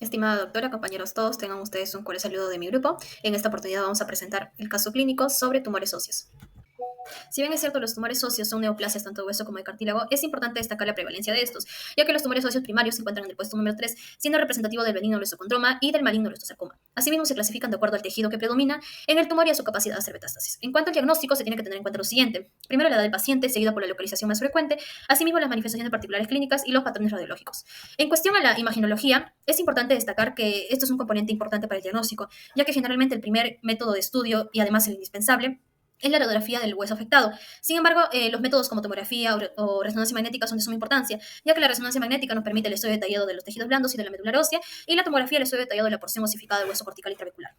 Estimada doctora, compañeros todos, tengan ustedes un cordial saludo de mi grupo. En esta oportunidad vamos a presentar el caso clínico sobre tumores óseos. Si bien es cierto, los tumores óseos son neoplasias tanto de hueso como de cartílago, es importante destacar la prevalencia de estos, ya que los tumores óseos primarios se encuentran en el puesto número 3, siendo representativo del benigno leucocondroma y del maligno leucosarcoma. Asimismo, se clasifican de acuerdo al tejido que predomina en el tumor y a su capacidad de hacer metástasis. En cuanto al diagnóstico, se tiene que tener en cuenta lo siguiente: primero, la edad del paciente, seguida por la localización más frecuente, asimismo las manifestaciones particulares clínicas y los patrones radiológicos. En cuestión a la imaginología, es importante destacar que esto es un componente importante para el diagnóstico, ya que generalmente el primer método de estudio y además el indispensable es la radiografía del hueso afectado. Sin embargo, los métodos como tomografía o resonancia magnética son de suma importancia, ya que la resonancia magnética nos permite el estudio detallado de los tejidos blandos y de la médula ósea, y la tomografía el estudio detallado de la porción osificada del hueso cortical y trabecular.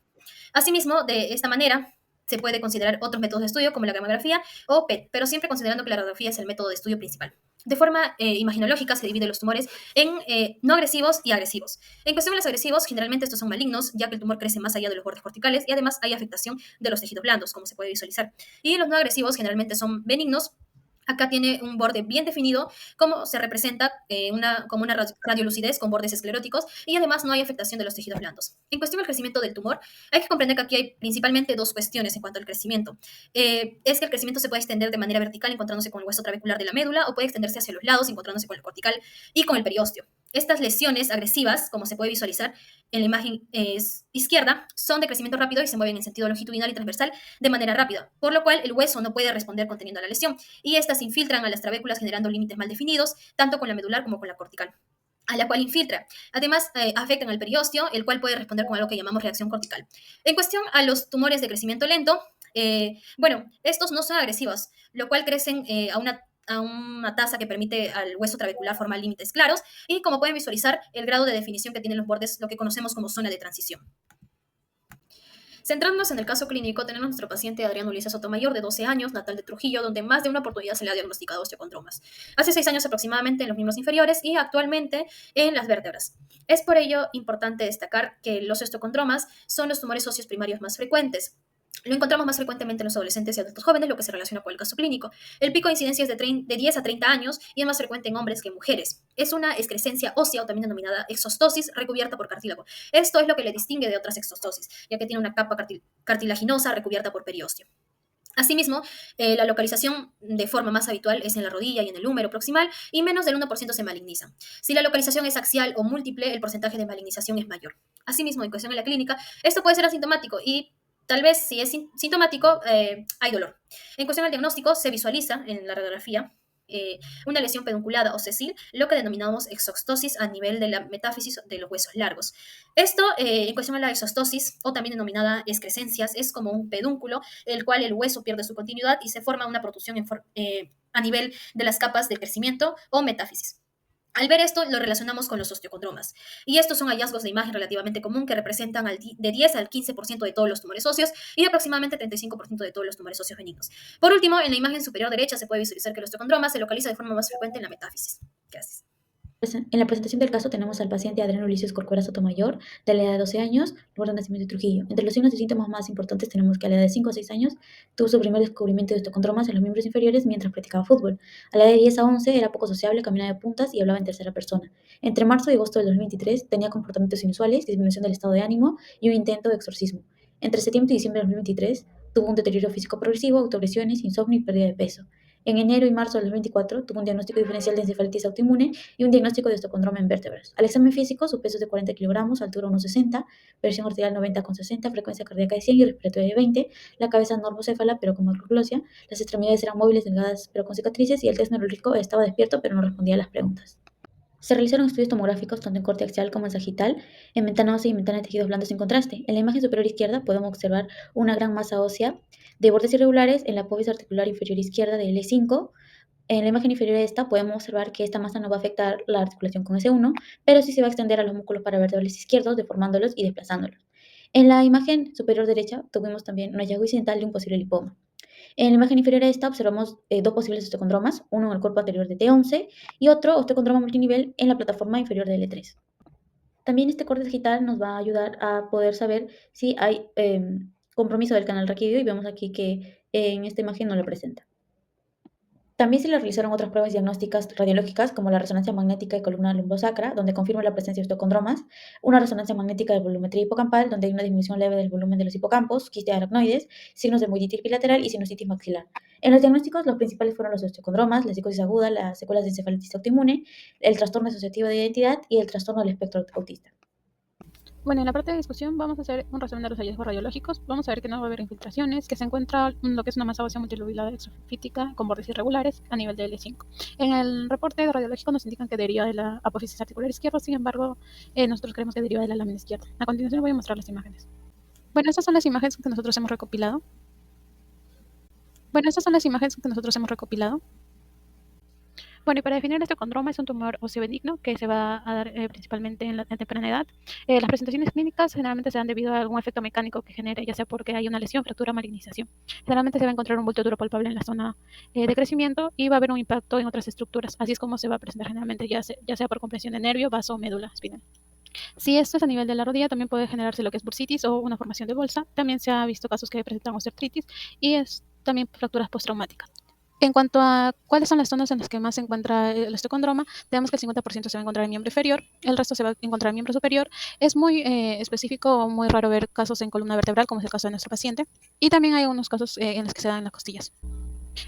Asimismo, de esta manera, se puede considerar otros métodos de estudio como la gamografía o PET, pero siempre considerando que la radiografía es el método de estudio principal. De forma imaginológica se dividen los tumores en no agresivos y agresivos. En cuestión de los agresivos, generalmente estos son malignos, ya que el tumor crece más allá de los bordes corticales y además hay afectación de los tejidos blandos, como se puede visualizar. Y los no agresivos generalmente son benignos. Acá tiene un borde bien definido, como se representa como una radiolucidez con bordes escleróticos, y además no hay afectación de los tejidos blandos. En cuestión del crecimiento del tumor, hay que comprender que aquí hay principalmente dos cuestiones en cuanto al crecimiento. Es que el crecimiento se puede extender de manera vertical encontrándose con el hueso trabecular de la médula, o puede extenderse hacia los lados encontrándose con el cortical y con el periósteo. Estas lesiones agresivas, como se puede visualizar en la imagen izquierda, son de crecimiento rápido y se mueven en sentido longitudinal y transversal de manera rápida, por lo cual el hueso no puede responder conteniendo la lesión, y estas se infiltran a las trabéculas generando límites mal definidos, tanto con la medular como con la cortical, a la cual infiltra. Además, afectan al periósteo, el cual puede responder con algo que llamamos reacción cortical. En cuestión a los tumores de crecimiento lento, estos no son agresivos, lo cual crecen a una tasa que permite al hueso trabecular formar límites claros, y como pueden visualizar, el grado de definición que tienen los bordes, lo que conocemos como zona de transición. Centrándonos en el caso clínico, tenemos a nuestro paciente Adrián Ulises Sotomayor, de 12 años, natal de Trujillo, donde más de una oportunidad se le ha diagnosticado osteocondromas. Hace 6 años aproximadamente en los miembros inferiores y actualmente en las vértebras. Es por ello importante destacar que los osteocondromas son los tumores óseos primarios más frecuentes. Lo encontramos más frecuentemente en los adolescentes y adultos jóvenes, lo que se relaciona con el caso clínico. El pico de incidencia es de 10 a 30 años y es más frecuente en hombres que en mujeres. Es una excrescencia ósea, o también denominada exostosis, recubierta por cartílago. Esto es lo que le distingue de otras exostosis, ya que tiene una capa cartilaginosa recubierta por periósteo. Asimismo, la localización de forma más habitual es en la rodilla y en el húmero proximal, y menos del 1% se maligniza. Si la localización es axial o múltiple, el porcentaje de malignización es mayor. Asimismo, en cuestión de la clínica, esto puede ser asintomático y tal vez si es sintomático, hay dolor. En cuestión del diagnóstico, se visualiza en la radiografía una lesión pedunculada o sesil, lo que denominamos exostosis a nivel de la metáfisis de los huesos largos. Esto, en cuestión a la exostosis, o también denominada excrescencias, es como un pedúnculo, el cual el hueso pierde su continuidad y se forma una protrusión a nivel de las capas de crecimiento o metáfisis. Al ver esto, lo relacionamos con los osteocondromas. Y estos son hallazgos de imagen relativamente común que representan de 10 al 15% de todos los tumores óseos y aproximadamente 35% de todos los tumores óseos benignos. Por último, en la imagen superior derecha se puede visualizar que el osteocondroma se localiza de forma más frecuente en la metáfisis. Gracias. En la presentación del caso tenemos al paciente Adrián Ulises Corcuera Sotomayor, de la edad de 12 años, lugar de nacimiento de Trujillo. Entre los signos y síntomas más importantes tenemos que a la edad de 5 a 6 años tuvo su primer descubrimiento de osteocondromas en los miembros inferiores mientras practicaba fútbol. A la edad de 10 a 11 era poco sociable, caminaba de puntas y hablaba en tercera persona. Entre marzo y agosto del 2023 tenía comportamientos inusuales, disminución del estado de ánimo y un intento de exorcismo. Entre septiembre y diciembre del 2023 tuvo un deterioro físico progresivo, autoagresiones, insomnio y pérdida de peso. En enero y marzo del 2024 tuvo un diagnóstico diferencial de encefalitis autoinmune y un diagnóstico de osteocondroma en vértebras. Al examen físico, su peso es de 40 kilogramos, altura 1,60, presión arterial 90,60, frecuencia cardíaca de 100 y respiratoria de 20, la cabeza normocéfala pero con macroglosia, las extremidades eran móviles, delgadas pero con cicatrices, y el test neurológico estaba despierto pero no respondía a las preguntas. Se realizaron estudios tomográficos tanto en corte axial como en sagital, en ventana ósea y en ventana de tejidos blandos sin contraste. En la imagen superior izquierda podemos observar una gran masa ósea de bordes irregulares en la apófisis articular inferior izquierda de L5. En la imagen inferior a esta podemos observar que esta masa no va a afectar la articulación con S1, pero sí se va a extender a los músculos paravertebrales izquierdos, deformándolos y desplazándolos. En la imagen superior derecha tuvimos también un hallazgo incidental de un posible lipoma. En la imagen inferior a esta observamos dos posibles osteocondromas, uno en el cuerpo anterior de T11 y otro osteocondroma multinivel en la plataforma inferior de L3. También este corte digital nos va a ayudar a poder saber si hay compromiso del canal raquídeo, y vemos aquí que en esta imagen no lo presenta. También se le realizaron otras pruebas diagnósticas radiológicas, como la resonancia magnética de columna lumbosacra, donde confirma la presencia de osteocondromas, una resonancia magnética de volumetría hipocampal, donde hay una disminución leve del volumen de los hipocampos, quistes aracnoides, signos de muditis bilateral y sinusitis maxilar. En los diagnósticos, los principales fueron los osteocondromas, la psicosis aguda, las secuelas de encefalitis autoinmune, el trastorno asociativo de identidad y el trastorno del espectro autista. Bueno, en la parte de discusión vamos a hacer un resumen de los hallazgos radiológicos. Vamos a ver que no va a haber infiltraciones, que se encuentra lo que es una masa ósea multilobulada exofítica con bordes irregulares a nivel de L5. En el reporte radiológico nos indican que deriva de la apófisis articular izquierda, sin embargo, nosotros creemos que deriva de la lámina izquierda. A continuación voy a mostrar las imágenes. Bueno, estas son las imágenes que nosotros hemos recopilado. Bueno, y para definir el osteocondroma, es un tumor óseo benigno que se va a dar principalmente en temprana edad. Las presentaciones clínicas generalmente se dan debido a algún efecto mecánico que genere, ya sea porque hay una lesión, fractura o malignización. Generalmente se va a encontrar un bulto duro palpable en la zona de crecimiento y va a haber un impacto en otras estructuras. Así es como se va a presentar generalmente, ya sea por compresión de nervio, vaso o médula espinal. Si esto es a nivel de la rodilla, también puede generarse lo que es bursitis o una formación de bolsa. También se ha visto casos que presentan osteoartritis y también fracturas postraumáticas. En cuanto a cuáles son las zonas en las que más se encuentra el osteocondroma, tenemos que el 50% se va a encontrar en miembro inferior, el resto se va a encontrar en miembro superior. Es muy específico o muy raro ver casos en columna vertebral, como es el caso de nuestro paciente, y también hay algunos casos en los que se dan en las costillas.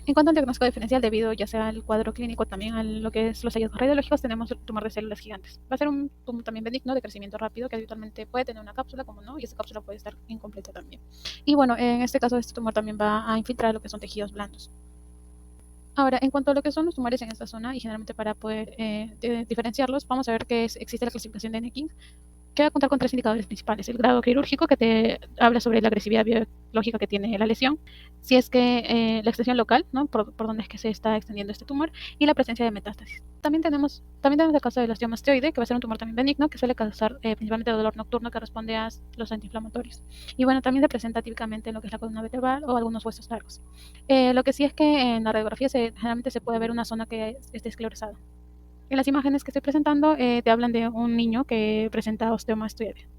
En cuanto al diagnóstico diferencial, debido ya sea al cuadro clínico, también a lo que es los hallazgos radiológicos, tenemos el tumor de células gigantes. Va a ser un tumor también benigno de crecimiento rápido, que habitualmente puede tener una cápsula, como no, y esa cápsula puede estar incompleta también. Y bueno, en este caso, este tumor también va a infiltrar lo que son tejidos blandos. Ahora, en cuanto a lo que son los tumores en esta zona, y generalmente para poder diferenciarlos, vamos a ver que existe la clasificación de Neking, que va a contar con 3 indicadores principales. El grado quirúrgico, que te habla sobre la agresividad biológica que tiene la lesión, si es que la extensión local, ¿no? por donde es que se está extendiendo este tumor, y la presencia de metástasis. También tenemos el caso del osteomastoide, que va a ser un tumor también benigno, que suele causar principalmente dolor nocturno que responde a los antiinflamatorios. Y bueno, también se presenta típicamente en lo que es la columna vertebral o algunos huesos largos. Lo que sí es que en la radiografía generalmente se puede ver una zona que esté esclerosada. En las imágenes que estoy presentando te hablan de un niño que presenta osteomastoide.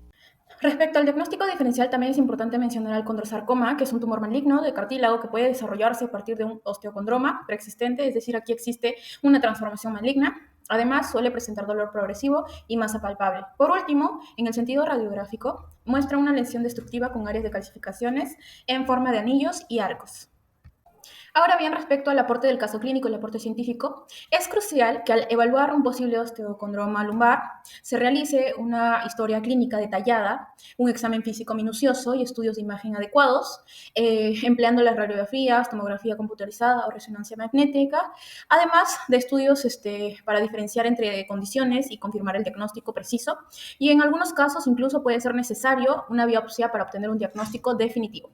Respecto al diagnóstico diferencial, también es importante mencionar el condrosarcoma, que es un tumor maligno de cartílago que puede desarrollarse a partir de un osteocondroma preexistente, es decir, aquí existe una transformación maligna. Además, suele presentar dolor progresivo y masa palpable. Por último, en el sentido radiográfico, muestra una lesión destructiva con áreas de calcificaciones en forma de anillos y arcos. Ahora bien, respecto al aporte del caso clínico y el aporte científico, es crucial que al evaluar un posible osteocondroma lumbar se realice una historia clínica detallada, un examen físico minucioso y estudios de imagen adecuados, empleando las radiografías, tomografía computarizada o resonancia magnética, además de estudios para diferenciar entre condiciones y confirmar el diagnóstico preciso, y en algunos casos incluso puede ser necesario una biopsia para obtener un diagnóstico definitivo.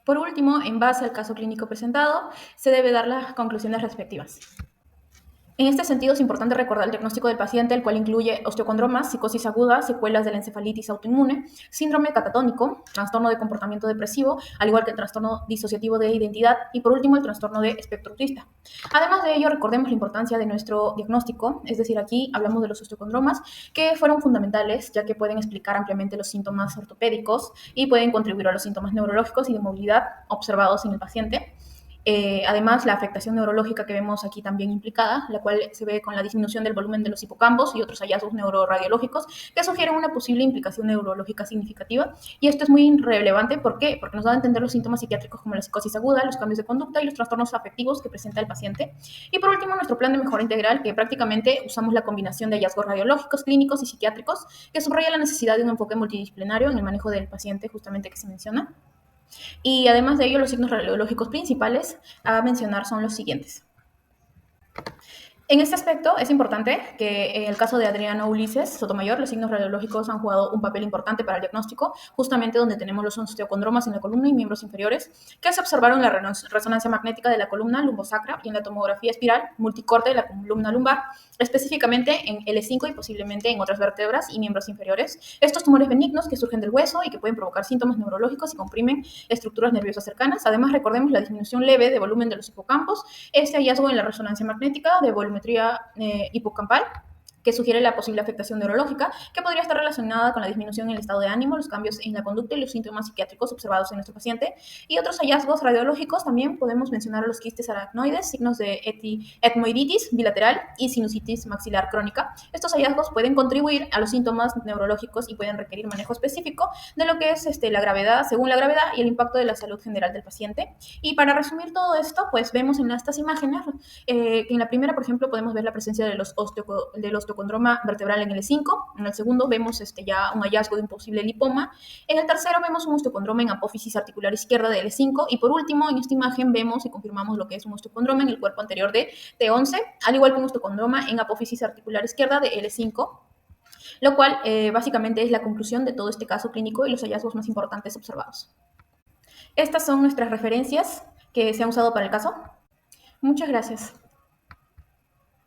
Por último, en base al caso clínico presentado, se debe dar las conclusiones respectivas. En este sentido, es importante recordar el diagnóstico del paciente, el cual incluye osteocondromas, psicosis aguda, secuelas de la encefalitis autoinmune, síndrome catatónico, trastorno de comportamiento depresivo, al igual que el trastorno disociativo de identidad y, por último, el trastorno de espectro autista. Además de ello, recordemos la importancia de nuestro diagnóstico, es decir, aquí hablamos de los osteocondromas, que fueron fundamentales, ya que pueden explicar ampliamente los síntomas ortopédicos y pueden contribuir a los síntomas neurológicos y de movilidad observados en el paciente. Además, la afectación neurológica que vemos aquí también implicada, la cual se ve con la disminución del volumen de los hipocampos y otros hallazgos neuroradiológicos que sugieren una posible implicación neurológica significativa. Y esto es muy relevante, ¿por qué? Porque nos da a entender los síntomas psiquiátricos como la psicosis aguda, los cambios de conducta y los trastornos afectivos que presenta el paciente. Y por último, nuestro plan de mejora integral, que prácticamente usamos la combinación de hallazgos radiológicos, clínicos y psiquiátricos, que subraya la necesidad de un enfoque multidisciplinario en el manejo del paciente, justamente que se menciona. Y además de ello, los signos radiológicos principales a mencionar son los siguientes. En este aspecto es importante que en el caso de Adriano Ulises Sotomayor, los signos radiológicos han jugado un papel importante para el diagnóstico, justamente donde tenemos los osteocondromas en la columna y miembros inferiores, que se observaron en la resonancia magnética de la columna lumbosacra y en la tomografía espiral multicorte de la columna lumbar, específicamente en L5 y posiblemente en otras vértebras y miembros inferiores. Estos tumores benignos que surgen del hueso y que pueden provocar síntomas neurológicos y comprimen estructuras nerviosas cercanas. Además, recordemos la disminución leve de volumen de los hipocampos, este hallazgo en la resonancia magnética de volumetría hipocampal, que sugiere la posible afectación neurológica, que podría estar relacionada con la disminución en el estado de ánimo, los cambios en la conducta y los síntomas psiquiátricos observados en nuestro paciente. Y otros hallazgos radiológicos también podemos mencionar los quistes aracnoides, signos de etmoiditis bilateral y sinusitis maxilar crónica. Estos hallazgos pueden contribuir a los síntomas neurológicos y pueden requerir manejo específico de lo que es la gravedad, según la gravedad y el impacto de la salud general del paciente. Y para resumir todo esto, pues vemos en estas imágenes que en la primera, por ejemplo, podemos ver la presencia del osteocondroma vertebral en el E5. En el segundo vemos ya un hallazgo de un posible lipoma. En el tercero vemos un osteocondroma en apófisis articular izquierda del E5. Y por último, en esta imagen vemos y confirmamos lo que es un osteocondroma en el cuerpo anterior de T11, al igual que un osteocondroma en apófisis articular izquierda de L5, lo cual básicamente es la conclusión de todo este caso clínico y los hallazgos más importantes observados. Estas son nuestras referencias que se han usado para el caso. Muchas gracias.